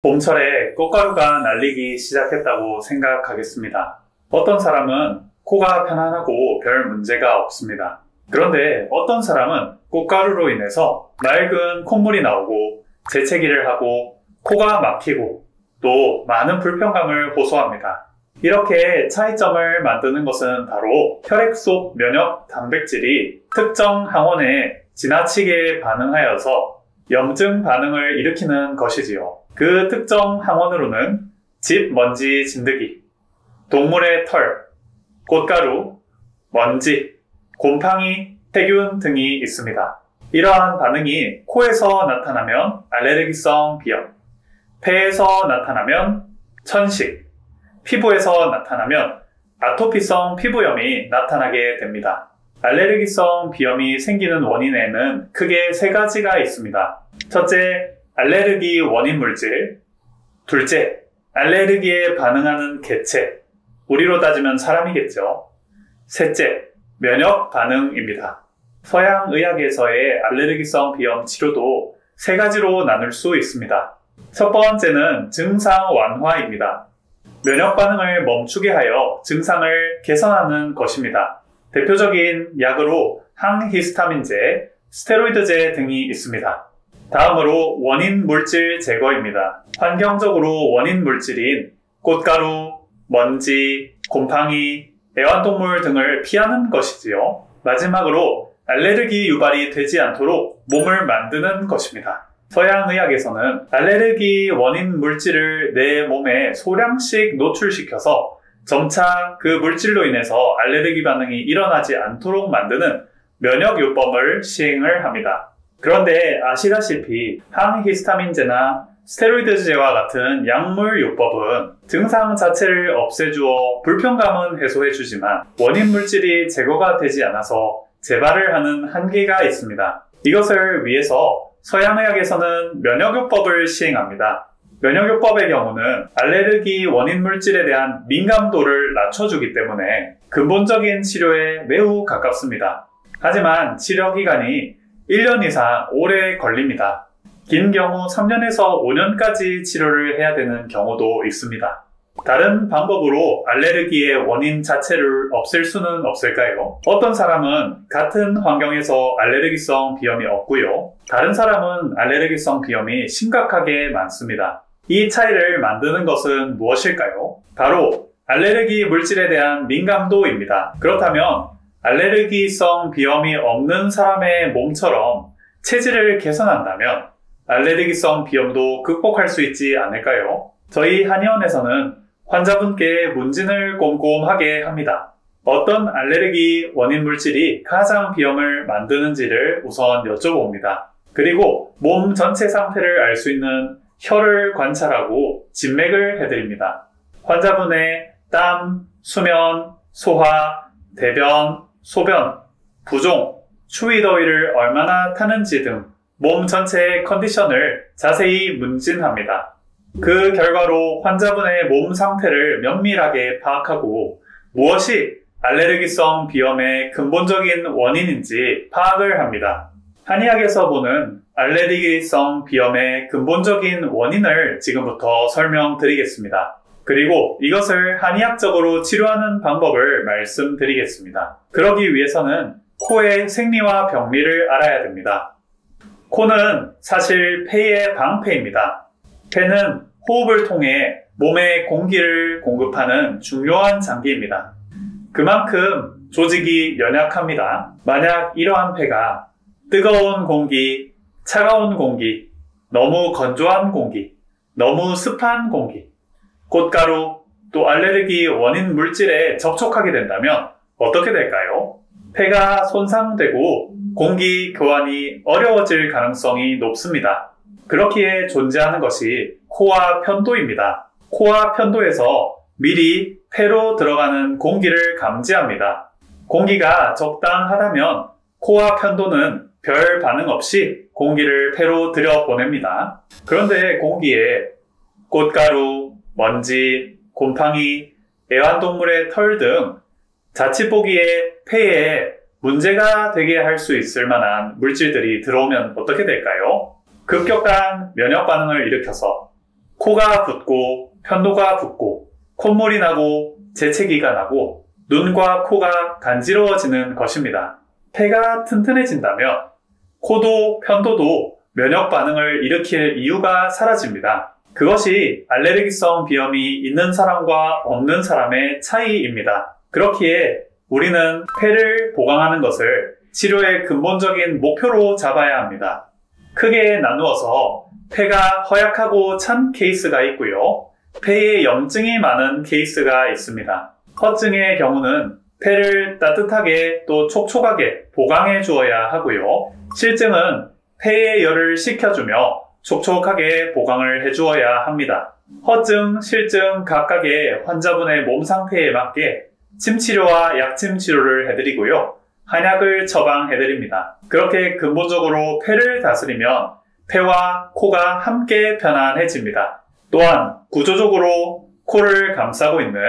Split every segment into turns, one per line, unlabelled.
봄철에 꽃가루가 날리기 시작했다고 생각하겠습니다. 어떤 사람은 코가 편안하고 별 문제가 없습니다. 그런데 어떤 사람은 꽃가루로 인해서 맑은 콧물이 나오고 재채기를 하고 코가 막히고 또 많은 불편감을 호소합니다. 이렇게 차이점을 만드는 것은 바로 혈액 속 면역 단백질이 특정 항원에 지나치게 반응하여서 염증 반응을 일으키는 것이지요. 그 특정 항원으로는 집 먼지 진드기, 동물의 털, 꽃가루, 먼지, 곰팡이, 세균 등이 있습니다. 이러한 반응이 코에서 나타나면 알레르기성 비염, 폐에서 나타나면 천식, 피부에서 나타나면 아토피성 피부염이 나타나게 됩니다. 알레르기성 비염이 생기는 원인에는 크게 세 가지가 있습니다. 첫째, 알레르기 원인 물질. 둘째, 알레르기에 반응하는 개체. 우리로 따지면 사람이겠죠. 셋째, 면역 반응입니다. 서양 의학에서의 알레르기성 비염 치료도 세 가지로 나눌 수 있습니다. 첫 번째는 증상 완화입니다. 면역 반응을 멈추게 하여 증상을 개선하는 것입니다. 대표적인 약으로 항히스타민제, 스테로이드제 등이 있습니다. 다음으로 원인 물질 제거입니다. 환경적으로 원인 물질인 꽃가루, 먼지, 곰팡이, 애완동물 등을 피하는 것이지요. 마지막으로 알레르기 유발이 되지 않도록 몸을 만드는 것입니다. 서양의학에서는 알레르기 원인 물질을 내 몸에 소량씩 노출시켜서 점차 그 물질로 인해서 알레르기 반응이 일어나지 않도록 만드는 면역요법을 시행을 합니다. 그런데 아시다시피 항히스타민제나 스테로이드제와 같은 약물요법은 증상 자체를 없애주어 불편감은 해소해주지만 원인 물질이 제거가 되지 않아서 재발을 하는 한계가 있습니다. 이것을 위해서 서양의학에서는 면역요법을 시행합니다. 면역요법의 경우는 알레르기 원인 물질에 대한 민감도를 낮춰주기 때문에 근본적인 치료에 매우 가깝습니다. 하지만 치료 기간이 1년 이상 오래 걸립니다. 긴 경우 3년에서 5년까지 치료를 해야 되는 경우도 있습니다. 다른 방법으로 알레르기의 원인 자체를 없앨 수는 없을까요? 어떤 사람은 같은 환경에서 알레르기성 비염이 없고요. 다른 사람은 알레르기성 비염이 심각하게 많습니다. 이 차이를 만드는 것은 무엇일까요? 바로 알레르기 물질에 대한 민감도입니다. 그렇다면 알레르기성 비염이 없는 사람의 몸처럼 체질을 개선한다면 알레르기성 비염도 극복할 수 있지 않을까요? 저희 한의원에서는 환자분께 문진을 꼼꼼하게 합니다. 어떤 알레르기 원인 물질이 가장 비염을 만드는지를 우선 여쭤봅니다. 그리고 몸 전체 상태를 알 수 있는 혀를 관찰하고 진맥을 해드립니다. 환자분의 땀, 수면, 소화, 대변, 소변, 부종, 추위 더위를 얼마나 타는지 등 몸 전체의 컨디션을 자세히 문진합니다. 그 결과로 환자분의 몸 상태를 면밀하게 파악하고 무엇이 알레르기성 비염의 근본적인 원인인지 파악을 합니다. 한의학에서 보는 알레르기성 비염의 근본적인 원인을 지금부터 설명드리겠습니다. 그리고 이것을 한의학적으로 치료하는 방법을 말씀드리겠습니다. 그러기 위해서는 코의 생리와 병리를 알아야 됩니다. 코는 사실 폐의 방패입니다. 폐는 호흡을 통해 몸에 공기를 공급하는 중요한 장기입니다. 그만큼 조직이 연약합니다. 만약 이러한 폐가 뜨거운 공기, 차가운 공기, 너무 건조한 공기, 너무 습한 공기, 꽃가루, 또 알레르기 원인 물질에 접촉하게 된다면 어떻게 될까요? 폐가 손상되고 공기 교환이 어려워질 가능성이 높습니다. 그렇기에 존재하는 것이 코와 편도입니다. 코와 편도에서 미리 폐로 들어가는 공기를 감지합니다. 공기가 적당하다면 코와 편도는 별 반응 없이 공기를 폐로 들여보냅니다. 그런데 공기에 꽃가루, 먼지, 곰팡이, 애완동물의 털 등 자칫 보기에 폐에 문제가 되게 할 수 있을 만한 물질들이 들어오면 어떻게 될까요? 급격한 면역 반응을 일으켜서 코가 붓고 편도가 붓고 콧물이 나고 재채기가 나고 눈과 코가 간지러워지는 것입니다. 폐가 튼튼해진다면 코도 편도도 면역 반응을 일으킬 이유가 사라집니다. 그것이 알레르기성 비염이 있는 사람과 없는 사람의 차이입니다. 그렇기에 우리는 폐를 보강하는 것을 치료의 근본적인 목표로 잡아야 합니다. 크게 나누어서 폐가 허약하고 찬 케이스가 있고요. 폐에 염증이 많은 케이스가 있습니다. 허증의 경우는 폐를 따뜻하게 또 촉촉하게 보강해 주어야 하고요. 실증은 폐의 열을 식혀주며 촉촉하게 보강을 해주어야 합니다. 허증, 실증 각각의 환자분의 몸 상태에 맞게 침치료와 약침 치료를 해드리고요. 한약을 처방해드립니다. 그렇게 근본적으로 폐를 다스리면 폐와 코가 함께 편안해집니다. 또한 구조적으로 코를 감싸고 있는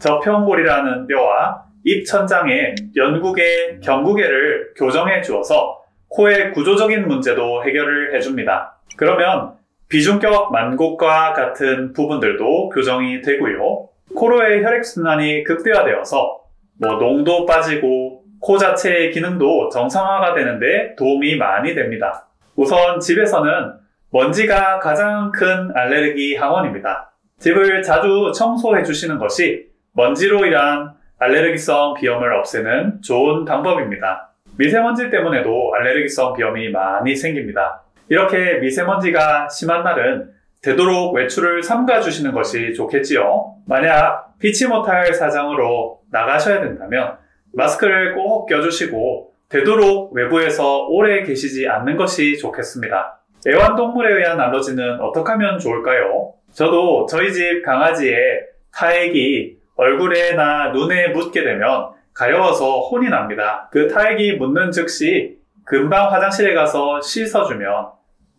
저평골이라는 뼈와 입천장의 연구개, 경구개를 교정해 주어서 코의 구조적인 문제도 해결을 해줍니다. 그러면 비중격 만곡과 같은 부분들도 교정이 되고요. 코로의 혈액순환이 극대화되어서 농도 빠지고 코 자체의 기능도 정상화가 되는데 도움이 많이 됩니다. 우선 집에서는 먼지가 가장 큰 알레르기 항원입니다. 집을 자주 청소해 주시는 것이 먼지로 인한 알레르기성 비염을 없애는 좋은 방법입니다. 미세먼지 때문에도 알레르기성 비염이 많이 생깁니다. 이렇게 미세먼지가 심한 날은 되도록 외출을 삼가 주시는 것이 좋겠지요. 만약 피치 못할 사정으로 나가셔야 된다면 마스크를 꼭 껴주시고 되도록 외부에서 오래 계시지 않는 것이 좋겠습니다. 애완동물에 의한 알러지는 어떻게 하면 좋을까요? 저도 저희 집 강아지의 타액이 얼굴에나 눈에 묻게 되면 가려워서 혼이 납니다. 그 타액이 묻는 즉시 금방 화장실에 가서 씻어주면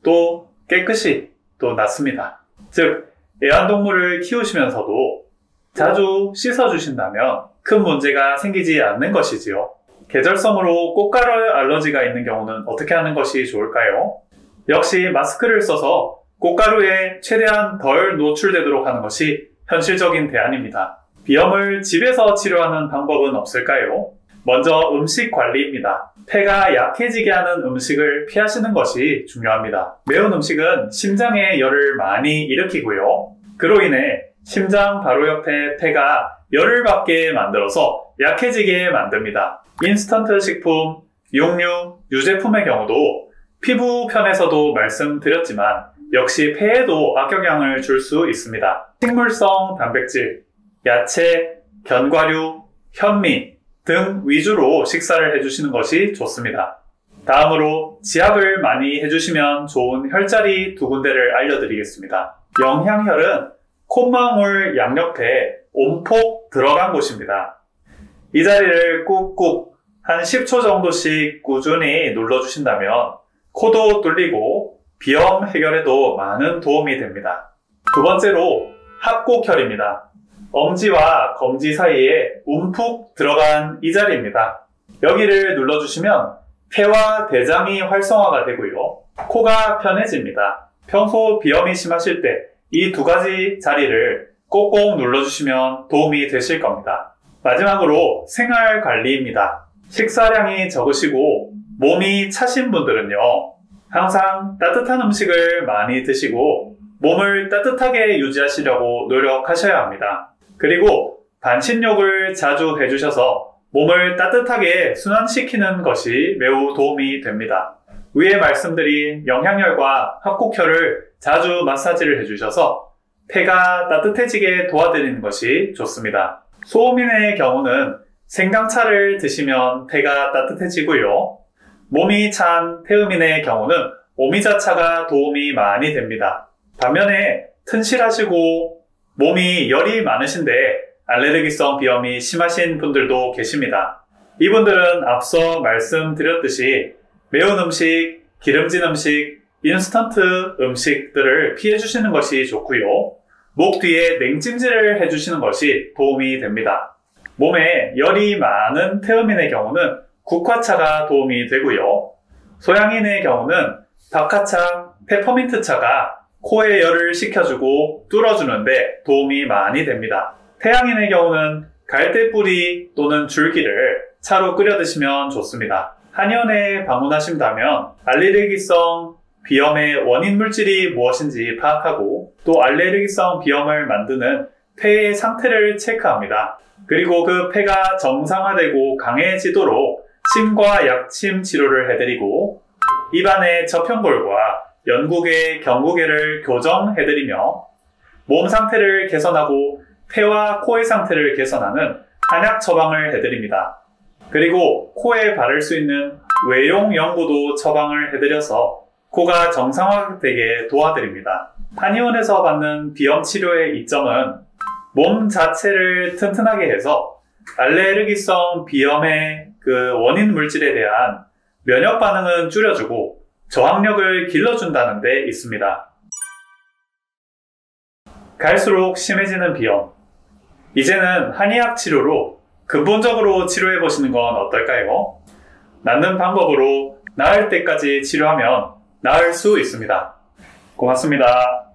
또 깨끗이 또 낫습니다. 즉, 애완동물을 키우시면서도 자주 씻어주신다면 큰 문제가 생기지 않는 것이지요. 계절성으로 꽃가루 알러지가 있는 경우는 어떻게 하는 것이 좋을까요? 역시 마스크를 써서 꽃가루에 최대한 덜 노출되도록 하는 것이 현실적인 대안입니다. 비염을 집에서 치료하는 방법은 없을까요? 먼저 음식 관리입니다. 폐가 약해지게 하는 음식을 피하시는 것이 중요합니다. 매운 음식은 심장에 열을 많이 일으키고요. 그로 인해 심장 바로 옆에 폐가 열을 받게 만들어서 약해지게 만듭니다. 인스턴트 식품, 육류, 유제품의 경우도 피부 편에서도 말씀드렸지만 역시 폐에도 악영향을 줄 수 있습니다. 식물성 단백질, 야채, 견과류, 현미 등 위주로 식사를 해주시는 것이 좋습니다. 다음으로 지압을 많이 해주시면 좋은 혈자리 두 군데를 알려드리겠습니다. 영향혈은 콧망울 양옆에 온폭 들어간 곳입니다. 이 자리를 꾹꾹 한 10초 정도씩 꾸준히 눌러주신다면 코도 뚫리고 비염 해결에도 많은 도움이 됩니다. 두 번째로 합곡혈입니다. 엄지와 검지 사이에 움푹 들어간 이 자리입니다. 여기를 눌러주시면 폐와 대장이 활성화가 되고요. 코가 편해집니다. 평소 비염이 심하실 때 이 두 가지 자리를 꼭꼭 눌러주시면 도움이 되실 겁니다. 마지막으로 생활 관리입니다. 식사량이 적으시고 몸이 차신 분들은요, 항상 따뜻한 음식을 많이 드시고 몸을 따뜻하게 유지하시려고 노력하셔야 합니다. 그리고 반신욕을 자주 해주셔서 몸을 따뜻하게 순환시키는 것이 매우 도움이 됩니다. 위에 말씀드린 영향혈과 합곡혈을 자주 마사지를 해주셔서 폐가 따뜻해지게 도와드리는 것이 좋습니다. 소음인의 경우는 생강차를 드시면 폐가 따뜻해지고요. 몸이 찬 태음인의 경우는 오미자차가 도움이 많이 됩니다. 반면에 튼실하시고 몸이 열이 많으신데 알레르기성 비염이 심하신 분들도 계십니다. 이분들은 앞서 말씀드렸듯이 매운 음식, 기름진 음식, 인스턴트 음식들을 피해 주시는 것이 좋고요. 목 뒤에 냉찜질을 해주시는 것이 도움이 됩니다. 몸에 열이 많은 태음인의 경우는 국화차가 도움이 되고요. 소양인의 경우는 박하차, 페퍼민트차가 코의 열을 식혀주고 뚫어주는데 도움이 많이 됩니다. 태양인의 경우는 갈대뿌리 또는 줄기를 차로 끓여 드시면 좋습니다. 한의원에 방문하신다면 알레르기성 비염의 원인 물질이 무엇인지 파악하고 또 알레르기성 비염을 만드는 폐의 상태를 체크합니다. 그리고 그 폐가 정상화되고 강해지도록 침과 약침 치료를 해드리고 입안의 저편골과 연구개, 경구개를 교정해드리며 몸 상태를 개선하고 폐와 코의 상태를 개선하는 한약 처방을 해드립니다. 그리고 코에 바를 수 있는 외용 연고도 처방을 해드려서 코가 정상화되게 도와드립니다. 한의원에서 받는 비염 치료의 이점은 몸 자체를 튼튼하게 해서 알레르기성 비염의 그 원인 물질에 대한 면역 반응은 줄여주고 저항력을 길러준다는 데 있습니다. 갈수록 심해지는 비염. 이제는 한의학 치료로 근본적으로 치료해 보시는 건 어떨까요? 낫는 방법으로 나을 때까지 치료하면 나을 수 있습니다. 고맙습니다.